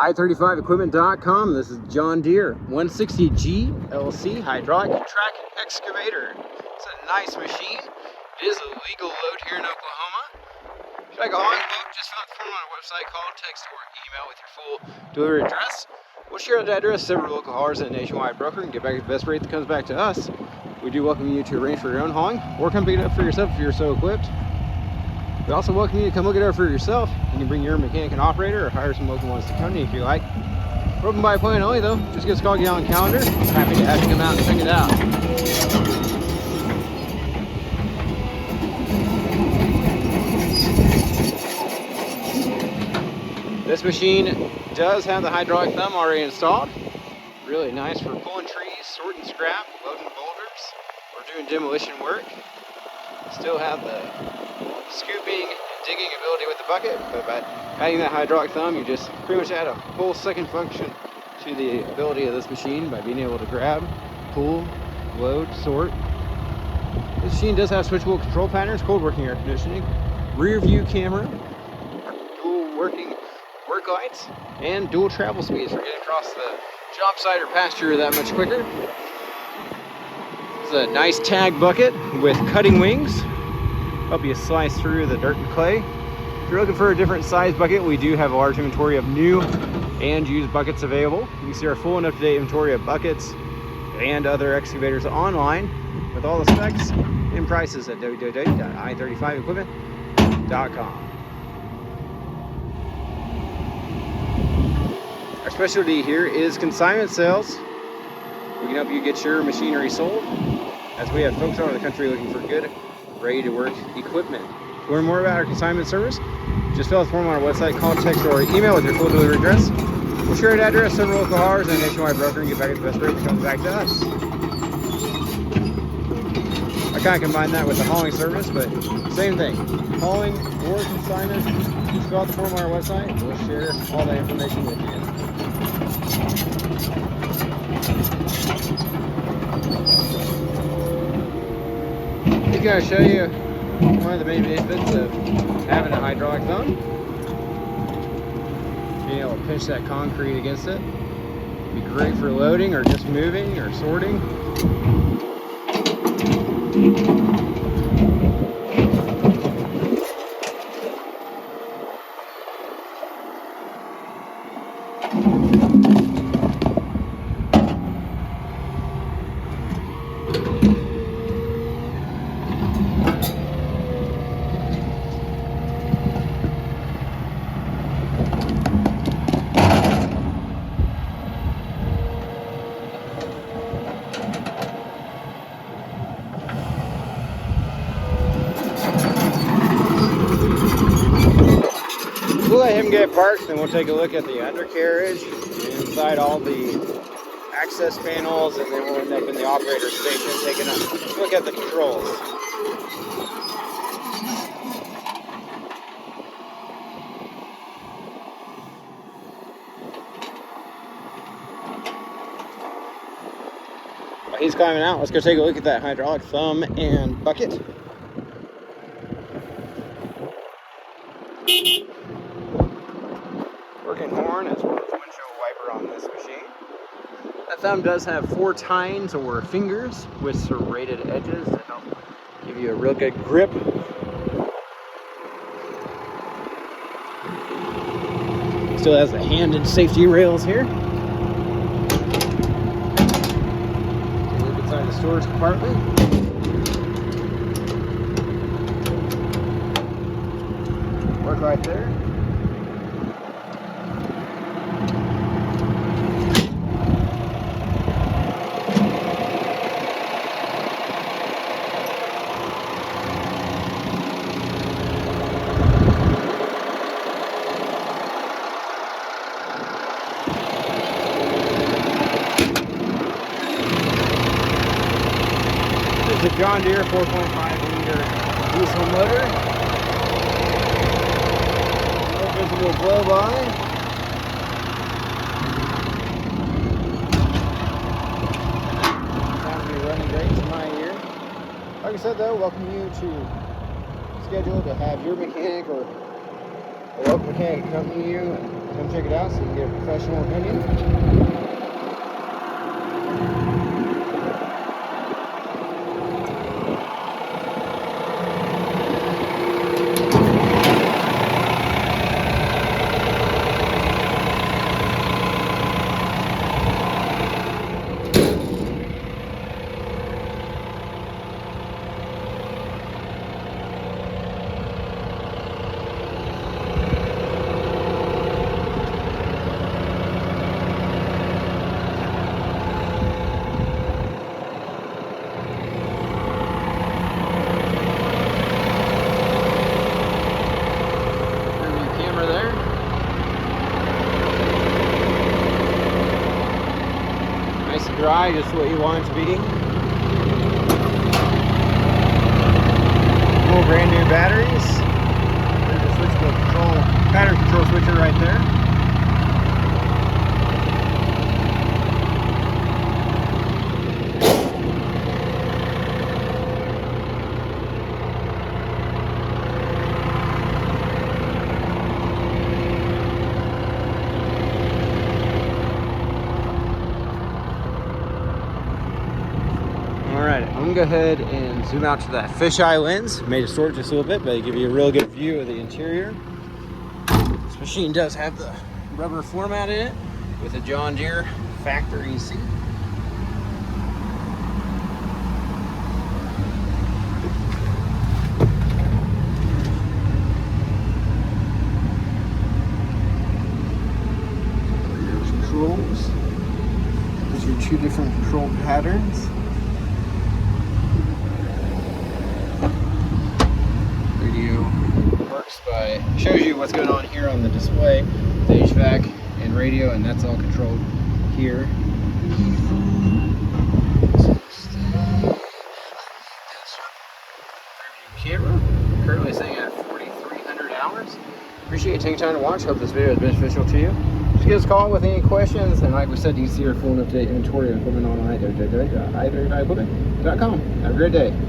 i35equipment.com. This is John Deere 160G LC hydraulic track excavator. It's a nice machine. It is a legal load here in Oklahoma. If you like a hauling quote, just fill out the form on our website, call, text, or email with your full delivery address. We'll share that address, several local haulers, and a nationwide broker, and get back at the best rate that comes back to us. We do welcome you to arrange for your own hauling, or come pick it up for yourself if you're so equipped. We also welcome you to come look it over for yourself. You can bring your mechanic and operator, or hire some local ones to come to you if you like. We're open by appointment only though. Just give us a call, get on the calendar. Happy to have you come out and check it out. This machine does have the hydraulic thumb already installed. Really nice for pulling trees, sorting scrap, loading boulders, or doing demolition work. Still have the scooping and digging ability with the bucket, but by adding that hydraulic thumb, you just pretty much add a whole second function to the ability of this machine by being able to grab, pull, load, sort. This machine does have switchable control patterns, cold working air conditioning, rear view camera, dual working work lights, and dual travel speeds for getting across the job site or pasture that much quicker. It's a nice tag bucket with cutting wings. Help you slice through the dirt and clay. If you're looking for a different size bucket, we do have a large inventory of new and used buckets available. You can see our full and up-to-date inventory of buckets and other excavators online with all the specs and prices at www.i35equipment.com. Our specialty here is consignment sales. We can help you get your machinery sold, as we have folks all over the country looking for good, ready-to-work equipment. To learn more about our consignment service, just fill out the form on our website, call, text, or email with your full delivery address. We'll share an address, several local haulers, and a nationwide broker, and get back at the best rate that comes back to us. I kind of combine that with the hauling service, but same thing. Hauling or consignment, just fill out the form on our website. We'll share all that information with you. I'm going to show you one of the main benefits of having a hydraulic thumb. Being able to pinch that concrete against it. It'd be great for loading or just moving or sorting. We'll let him get parked, and we'll take a look at the undercarriage, inside all the access panels, and then we'll end up in the operator station taking a look at the controls. While he's climbing out, let's go take a look at that hydraulic thumb and bucket. Working horn as well as windshield wiper on this machine. That thumb does have 4 tines or fingers with serrated edges to help give you a real good grip. Still has the handed safety rails here. Take a look inside the storage compartment. Work right there. It's a JohnDeere 4.5-liter diesel motor. No visible blow-by. Sounds to be running great to my ear. Like I said though, welcome you to schedule to have your mechanic or a local mechanic come to you and Come check it out so you can get a professional opinion. Nice and dry, just what you want it to be. Full brand new batteries. There's a switchable control, battery control switcher right there. Alright, I'm gonna go ahead and zoom out to that fisheye lens. May distort just a little bit, but it'll give you a real good view of the interior. This machine does have the rubber floor mat in it with a JohnDeere factory seat. There's controls. These are two different control patterns. Works by, shows you what's going on here on the display with HVAC and radio, and that's all controlled here. Camera currently sitting at 4,300 hours. Appreciate you taking time to watch. Hope this video is beneficial to you. Just give us a call with any questions, and like we said, you can see our full and up-to-date inventory of equipment online at JohnDeere.com. Have a great day.